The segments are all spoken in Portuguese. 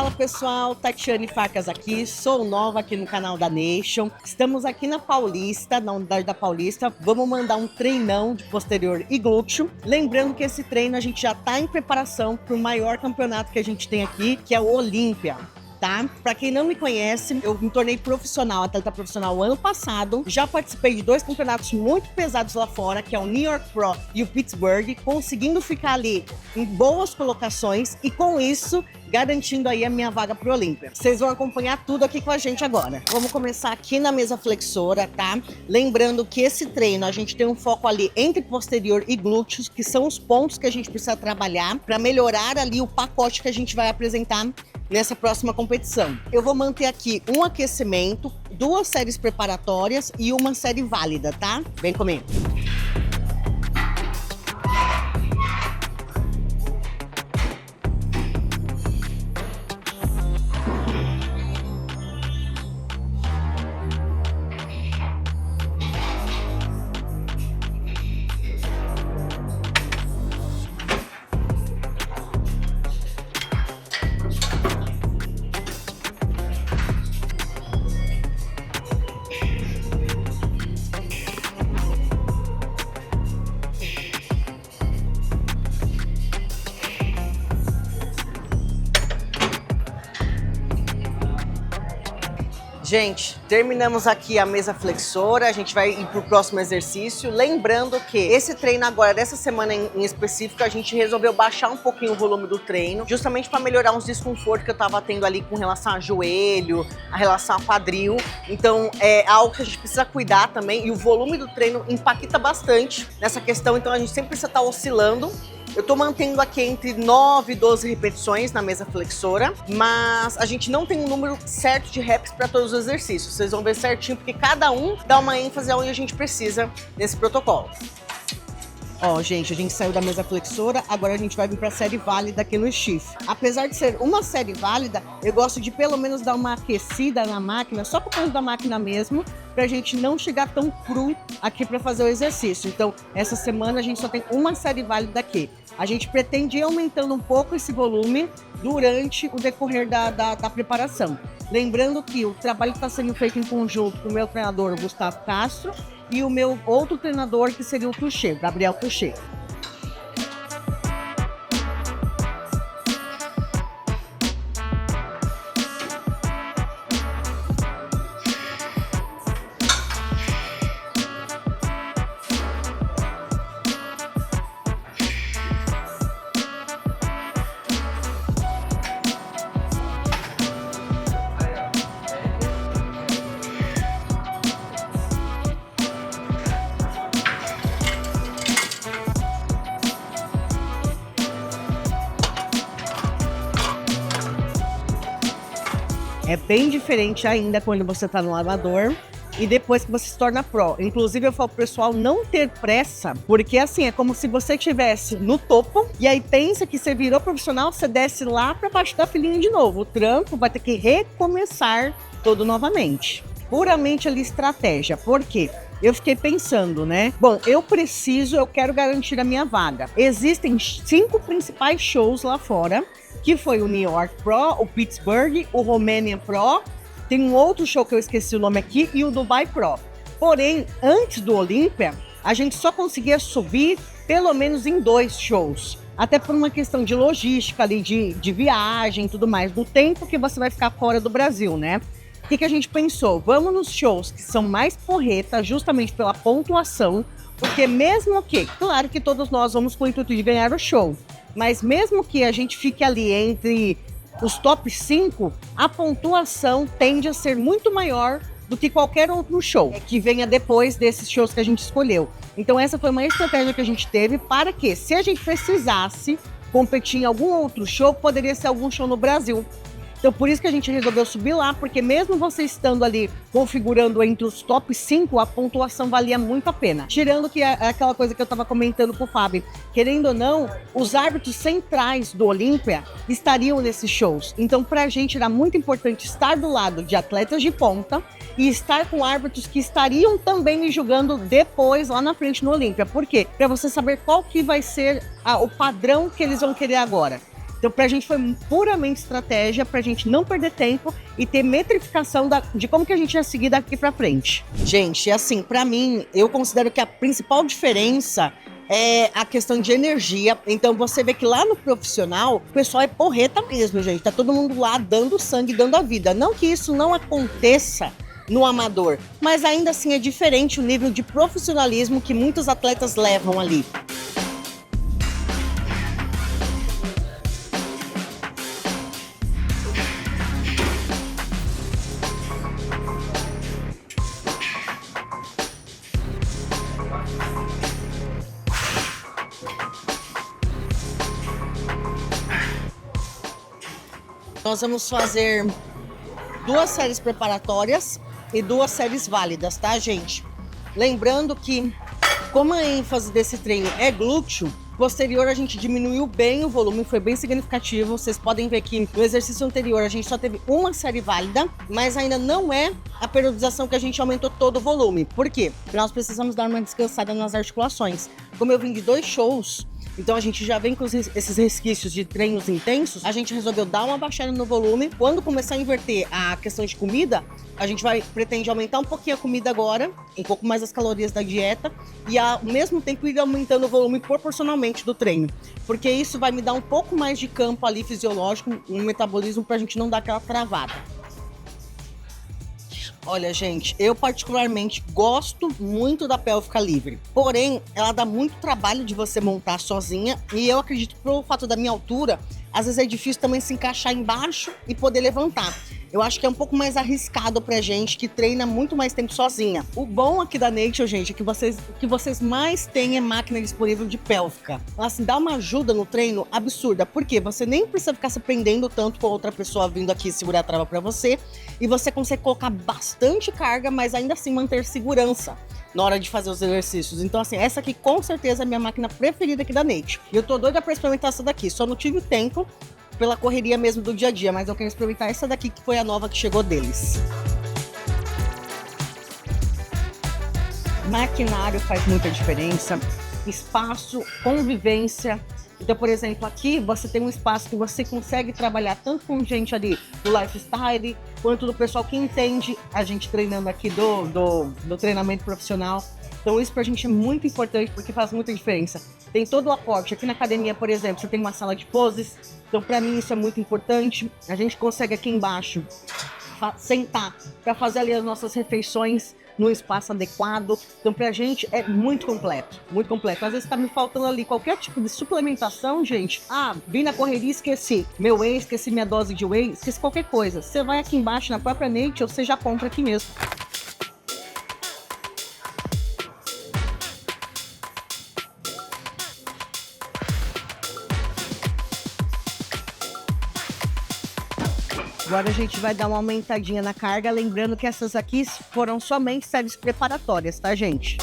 Fala pessoal, Tatiane Facas aqui, sou nova aqui no canal da Nation. Estamos aqui na Paulista, na unidade da Paulista. Vamos mandar um treinão de posterior e glúteo. Lembrando que esse treino a gente já está em preparação para o maior campeonato que a gente tem aqui, que é o Olímpia. Tá? Para quem não me conhece, eu me tornei profissional, atleta profissional ano passado. Já participei de 2 campeonatos muito pesados lá fora, que é o New York Pro e o Pittsburgh, conseguindo ficar ali em boas colocações e com isso garantindo aí a minha vaga pro Olímpia. Vocês vão acompanhar tudo aqui com a gente agora. Vamos começar aqui na mesa flexora, tá? Lembrando que esse treino a gente tem um foco ali entre posterior e glúteos, que são os pontos que a gente precisa trabalhar para melhorar ali o pacote que a gente vai apresentar nessa próxima competição. Eu vou manter aqui um aquecimento, 2 séries preparatórias e uma série válida, tá? Vem comigo. Gente, terminamos aqui a mesa flexora, a gente vai ir para o próximo exercício. Lembrando que esse treino agora, dessa semana em específico, a gente resolveu baixar um pouquinho o volume do treino, justamente para melhorar uns desconfortos que eu estava tendo ali com relação a joelho, a relação a quadril. Então é algo que a gente precisa cuidar também e o volume do treino impacta bastante nessa questão, então a gente sempre precisa estar oscilando. Eu tô mantendo aqui entre 9 e 12 repetições na mesa flexora, mas a gente não tem um número certo de reps para todos os exercícios. Vocês vão ver certinho, porque cada um dá uma ênfase aonde a gente precisa nesse protocolo. Ó, gente, a gente saiu da mesa flexora, agora a gente vai vir para a série válida aqui no stiff. Apesar de ser uma série válida, eu gosto de pelo menos dar uma aquecida na máquina, só por causa da máquina mesmo, pra gente não chegar tão cru aqui para fazer o exercício. Então, essa semana a gente só tem uma série válida aqui. A gente pretende ir aumentando um pouco esse volume durante o decorrer da preparação. Lembrando que o trabalho está sendo feito em conjunto com o meu treinador, Gustavo Castro, e o meu outro treinador, que seria o Tuchê, Gabriel Tuchê. É bem diferente ainda quando você está no amador e depois que você se torna pro. Inclusive, eu falo pro pessoal não ter pressa, porque assim, é como se você estivesse no topo e aí pensa que você virou profissional, você desce lá para baixo da filinha de novo. O trampo vai ter que recomeçar todo novamente. Puramente ali estratégia. Por quê? Eu fiquei pensando, né? Bom, eu quero garantir a minha vaga. Existem 5 principais shows lá fora, que foi o New York Pro, o Pittsburgh, o Romanian Pro, tem um outro show que eu esqueci o nome aqui, e o Dubai Pro. Porém, antes do Olímpia, a gente só conseguia subir pelo menos em 2 shows. Até por uma questão de logística ali, de viagem e tudo mais, do tempo que você vai ficar fora do Brasil, né? O que a gente pensou? Vamos nos shows que são mais porreta, justamente pela pontuação, porque mesmo que, claro que todos nós vamos com o intuito de ganhar o show, mas mesmo que a gente fique ali entre os top 5, a pontuação tende a ser muito maior do que qualquer outro show que venha depois desses shows que a gente escolheu. Então essa foi uma estratégia que a gente teve para que, se a gente precisasse competir em algum outro show, poderia ser algum show no Brasil. Então por isso que a gente resolveu subir lá, porque mesmo você estando ali configurando entre os top 5, a pontuação valia muito a pena. Tirando que é aquela coisa que eu estava comentando com o Fábio, querendo ou não, os árbitros centrais do Olímpia estariam nesses shows. Então pra gente era muito importante estar do lado de atletas de ponta e estar com árbitros que estariam também me julgando depois lá na frente no Olímpia. Por quê? Para você saber qual que vai ser o padrão que eles vão querer agora. Então, pra gente foi puramente estratégia, pra gente não perder tempo e ter metrificação de como que a gente ia seguir daqui pra frente. Gente, assim, pra mim, eu considero que a principal diferença é a questão de energia. Então, você vê que lá no profissional, o pessoal é porreta mesmo, gente. Tá todo mundo lá dando sangue, dando a vida. Não que isso não aconteça no amador, mas ainda assim é diferente o nível de profissionalismo que muitos atletas levam ali. Nós vamos fazer 2 séries preparatórias e 2 séries válidas, tá, gente? Lembrando que, como a ênfase desse treino é glúteo, posterior a gente diminuiu bem o volume, foi bem significativo. Vocês podem ver que no exercício anterior a gente só teve 1 série válida, mas ainda não é a periodização que a gente aumentou todo o volume. Por quê? Porque nós precisamos dar uma descansada nas articulações. Como eu vim de 2 shows, então a gente já vem com esses resquícios de treinos intensos, a gente resolveu dar uma baixada no volume. Quando começar a inverter a questão de comida, a gente pretende aumentar um pouquinho a comida agora, um pouco mais as calorias da dieta, e ao mesmo tempo ir aumentando o volume proporcionalmente do treino. Porque isso vai me dar um pouco mais de campo ali fisiológico, um metabolismo pra gente não dar aquela travada. Olha, gente, eu particularmente gosto muito da pélvica livre. Porém, ela dá muito trabalho de você montar sozinha. E eu acredito que pelo fato da minha altura, às vezes é difícil também se encaixar embaixo e poder levantar. Eu acho que é um pouco mais arriscado pra gente que treina muito mais tempo sozinha. O bom aqui da Nature, gente, é que o que vocês mais têm é máquina disponível de pélvica. Assim, dá uma ajuda no treino absurda. Por quê? Você nem precisa ficar se prendendo tanto com outra pessoa vindo aqui segurar a trava pra você. E você consegue colocar bastante carga, mas ainda assim manter segurança na hora de fazer os exercícios. Então, assim, essa aqui com certeza é a minha máquina preferida aqui da Nature. E eu tô doida pra experimentar essa daqui. Só não tive o tempo pela correria mesmo do dia a dia, mas eu quero experimentar essa daqui que foi a nova que chegou deles. Maquinário faz muita diferença, espaço, convivência. Então, por exemplo, aqui você tem um espaço que você consegue trabalhar tanto com gente ali do lifestyle, quanto do pessoal que entende a gente treinando aqui do treinamento profissional. Então isso pra gente é muito importante porque faz muita diferença. Tem todo o aporte. Aqui na academia, por exemplo, você tem uma sala de poses. Então pra mim isso é muito importante. A gente consegue aqui embaixo sentar para fazer ali as nossas refeições no espaço adequado. Então pra gente é muito completo, muito completo. Às vezes tá me faltando ali qualquer tipo de suplementação, gente. Ah, vim na correria e esqueci meu whey, esqueci minha dose de whey, esqueci qualquer coisa. Você vai aqui embaixo na própria Nature, você já compra aqui mesmo. Agora a gente vai dar uma aumentadinha na carga, lembrando que essas aqui foram somente séries preparatórias, tá, gente?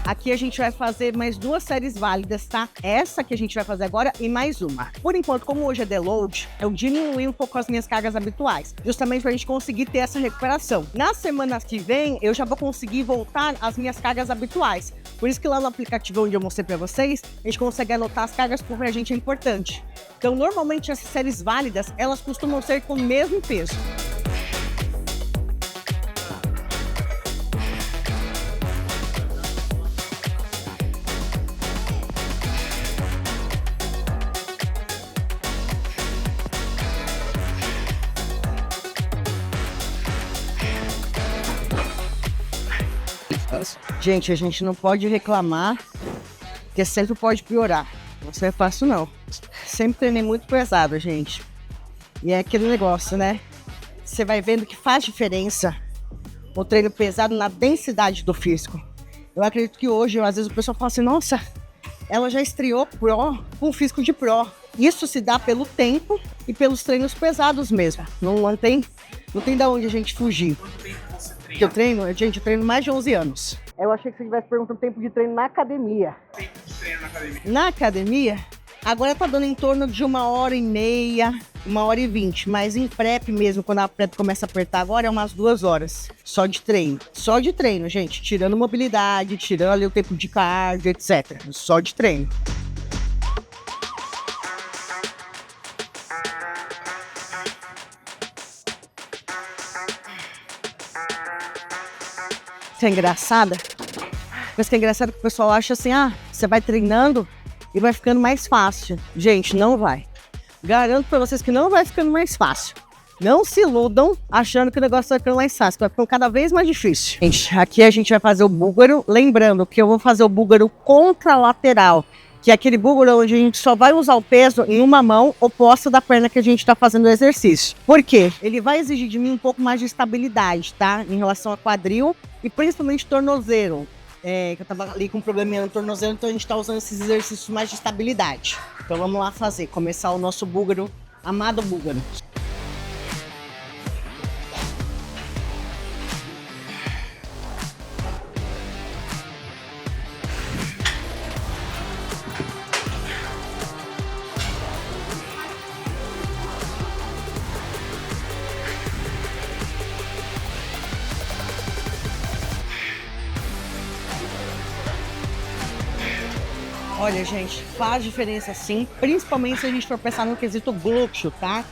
Aqui a gente vai fazer mais 2 séries válidas, tá? Essa que a gente vai fazer agora e mais uma. Por enquanto, como hoje é deload, eu diminui um pouco as minhas cargas habituais, justamente pra gente conseguir ter essa recuperação. Na semana que vem, eu já vou conseguir voltar às minhas cargas habituais. Por isso que lá no aplicativo onde eu mostrei pra vocês, a gente consegue anotar as cargas que pra gente é importante. Então, normalmente, essas séries válidas, elas costumam ser com o mesmo peso. Gente, a gente não pode reclamar, porque sempre pode piorar. Não é fácil, não. Sempre treinei muito pesado, gente. E é aquele negócio, né? Você vai vendo que faz diferença o treino pesado na densidade do físico. Eu acredito que hoje, às vezes, o pessoal fala assim, nossa, ela já estreou pro com físico de pro. Isso se dá pelo tempo e pelos treinos pesados mesmo. Não tem de onde a gente fugir. Que eu treino, gente, eu treino mais de 11 anos. Eu achei que você estivesse perguntando tempo de treino na academia. Tempo de treino na academia? Na academia, agora tá dando em torno de 1h30, 1h20. Mas em prep mesmo, quando a prep começa a apertar agora, é umas 2 horas. Só de treino. Só de treino, gente. Tirando mobilidade, tirando ali o tempo de cardio, etc. Só de treino. que é engraçada? Coisa que é engraçada que o pessoal acha assim, você vai treinando e vai ficando mais fácil. Gente, não vai. Garanto pra vocês que não vai ficando mais fácil. Não se iludam achando que o negócio vai ficando mais fácil, vai ficando cada vez mais difícil. Gente, aqui a gente vai fazer o búlgaro, lembrando que eu vou fazer o búlgaro contralateral, que é aquele búlgaro onde a gente só vai usar o peso em uma mão oposta da perna que a gente está fazendo o exercício. Por quê? Ele vai exigir de mim um pouco mais de estabilidade, tá? Em relação a quadril e principalmente tornozelo. Que eu tava ali com um probleminha no tornozelo, então a gente tá usando esses exercícios mais de estabilidade. Então vamos lá começar o nosso búlgaro, amado búlgaro. Olha, gente, faz diferença sim, principalmente se a gente for pensar no quesito glúteo, tá?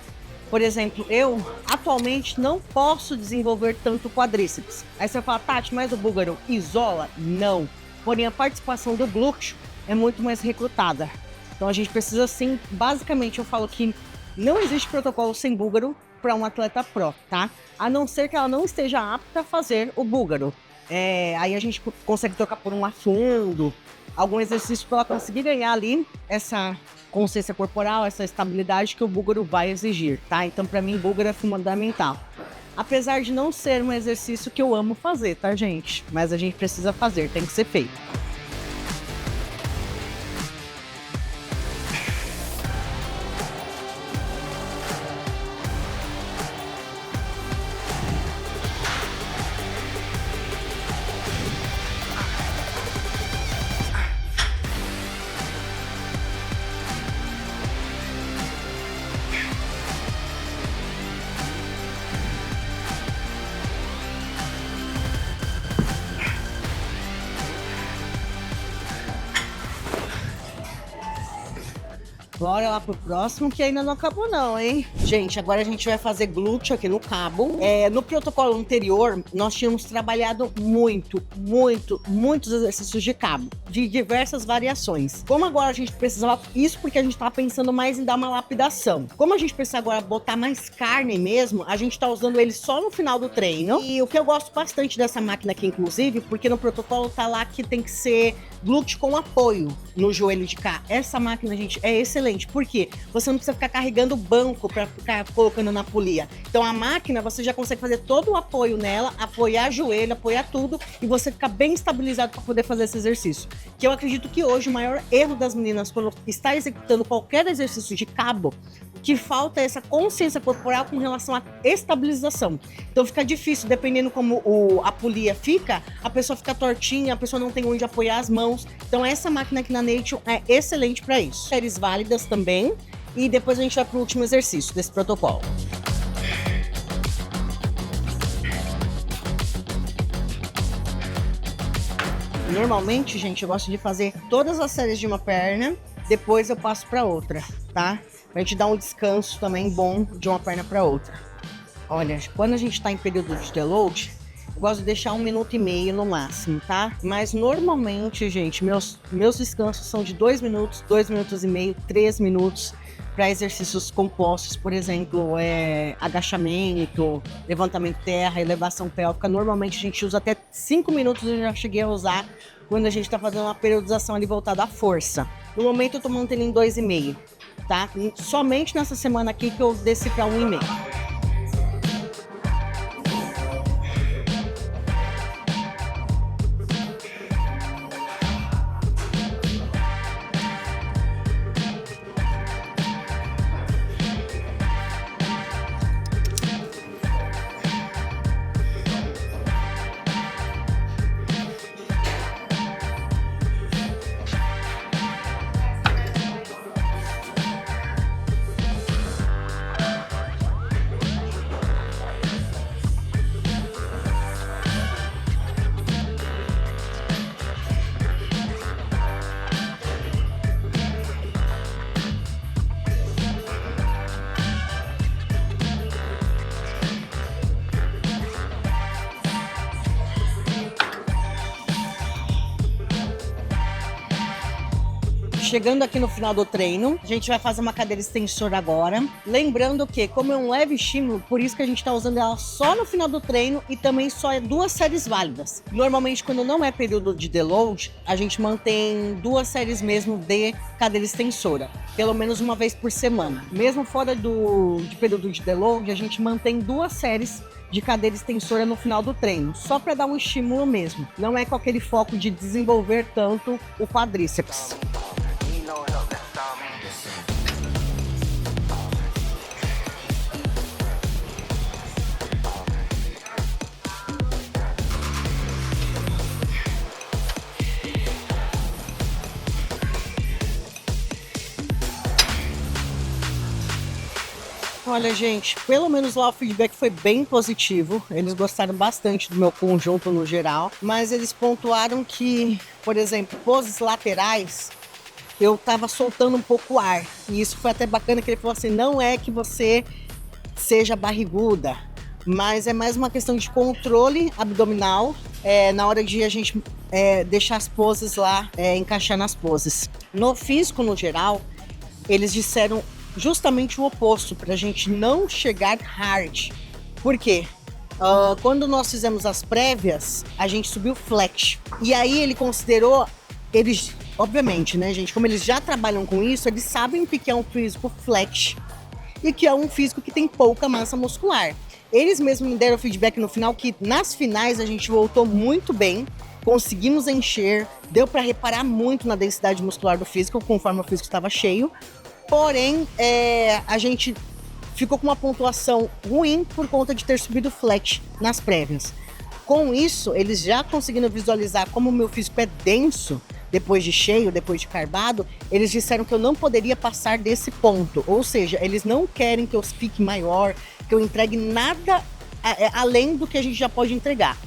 Por exemplo, eu atualmente não posso desenvolver tanto quadríceps. Aí você fala, Tati, mas o búlgaro isola? Não. Porém, a participação do glúteo é muito mais recrutada. Então a gente precisa sim, basicamente eu falo que não existe protocolo sem búlgaro para um atleta pro, tá? A não ser que ela não esteja apta a fazer o búlgaro. Aí a gente consegue trocar por um afundo, algum exercício para ela conseguir ganhar ali essa consciência corporal, essa estabilidade que o búlgaro vai exigir, tá? Então, para mim, búlgaro é fundamental. Apesar de não ser um exercício que eu amo fazer, tá, gente? Mas a gente precisa fazer, tem que ser feito. Bora lá pro próximo, que ainda não acabou não, hein? Gente, agora a gente vai fazer glúteo aqui no cabo. No protocolo anterior, nós tínhamos trabalhado muitos exercícios de cabo, de diversas variações. Como agora a gente precisava, isso porque a gente tava pensando mais em dar uma lapidação. Como a gente precisa agora botar mais carne mesmo, a gente tá usando ele só no final do treino. E o que eu gosto bastante dessa máquina aqui, inclusive, porque no protocolo tá lá que tem que ser glúteo com apoio no joelho de cá. Essa máquina, gente, é excelente. Por quê? Você não precisa ficar carregando o banco para ficar colocando na polia. Então a máquina, você já consegue fazer todo o apoio nela, apoiar joelho, apoiar tudo, e você fica bem estabilizado para poder fazer esse exercício. Que eu acredito que hoje o maior erro das meninas quando está executando qualquer exercício de cabo, que falta essa consciência corporal com relação à estabilização. Então fica difícil, dependendo como a polia fica, a pessoa fica tortinha, a pessoa não tem onde apoiar as mãos. Então essa máquina aqui na Nature é excelente para isso. Séries válidas também. E depois a gente vai para o último exercício desse protocolo. Normalmente, gente, eu gosto de fazer todas as séries de uma perna, depois eu passo para outra, tá? Pra gente dar um descanso também bom de uma perna para outra. Olha, quando a gente tá em período de deload, eu gosto de deixar 1 minuto e meio no máximo, tá? Mas normalmente, gente, meus descansos são de 2 minutos, 2 minutos e meio, 3 minutos para exercícios compostos, por exemplo, agachamento, levantamento terra, elevação pélvica. Normalmente a gente usa até 5 minutos, eu já cheguei a usar quando a gente tá fazendo uma periodização ali voltada à força. No momento eu tô mantendo em 2,5. Tá? Somente nessa semana aqui que eu desci para 1,5. Chegando aqui no final do treino, a gente vai fazer uma cadeira extensora agora. Lembrando que, como é um leve estímulo, por isso que a gente tá usando ela só no final do treino e também só é 2 séries válidas. Normalmente, quando não é período de deload, a gente mantém 2 séries mesmo de cadeira extensora, pelo menos uma vez por semana. Mesmo fora de período de deload, a gente mantém 2 séries de cadeira extensora no final do treino, só para dar um estímulo mesmo. Não é com aquele foco de desenvolver tanto o quadríceps. Olha, gente, pelo menos lá o feedback foi bem positivo. Eles gostaram bastante do meu conjunto no geral, mas eles pontuaram que, por exemplo, poses laterais, eu tava soltando um pouco o ar. E isso foi até bacana, que ele falou assim, não é que você seja barriguda, mas é mais uma questão de controle abdominal, na hora de a gente deixar as poses lá, encaixar nas poses. No físico, no geral, eles disseram justamente o oposto, para a gente não chegar hard. Por quê? Quando nós fizemos as prévias, a gente subiu flex. E aí ele considerou, eles, obviamente, né, gente, como eles já trabalham com isso, eles sabem o que é um físico flex e que é um físico que tem pouca massa muscular. Eles mesmos me deram feedback no final que nas finais a gente voltou muito bem, conseguimos encher, deu para reparar muito na densidade muscular do físico, conforme o físico estava cheio. Porém, a gente ficou com uma pontuação ruim por conta de ter subido flex nas prévias. Com isso, eles já conseguindo visualizar como o meu físico é denso, depois de cheio, depois de carbado, eles disseram que eu não poderia passar desse ponto. Ou seja, eles não querem que eu fique maior, que eu entregue nada além do que a gente já pode entregar.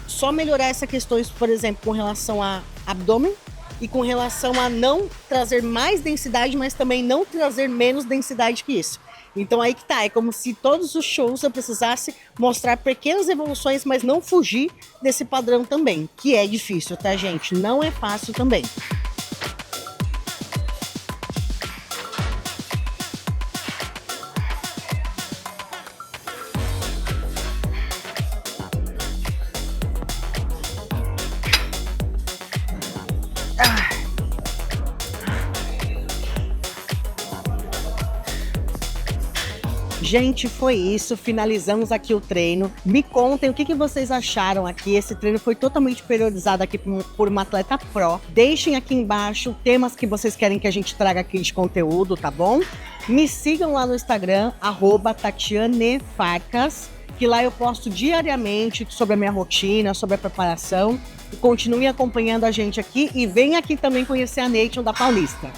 Só melhorar essa questão, por exemplo, com relação a abdômen, e com relação a não trazer mais densidade, mas também não trazer menos densidade que isso. Então aí que tá, é como se todos os shows eu precisasse mostrar pequenas evoluções, mas não fugir desse padrão também, que é difícil, tá, gente? Não é fácil também. Gente, foi isso. Finalizamos aqui o treino. Me contem o que vocês acharam aqui. Esse treino foi totalmente priorizado aqui por uma atleta pro. Deixem aqui embaixo temas que vocês querem que a gente traga aqui de conteúdo, tá bom? Me sigam lá no Instagram, @TatianeFarcas, que lá eu posto diariamente sobre a minha rotina, sobre a preparação. E continue acompanhando a gente aqui e vem aqui também conhecer a Nation da Paulista.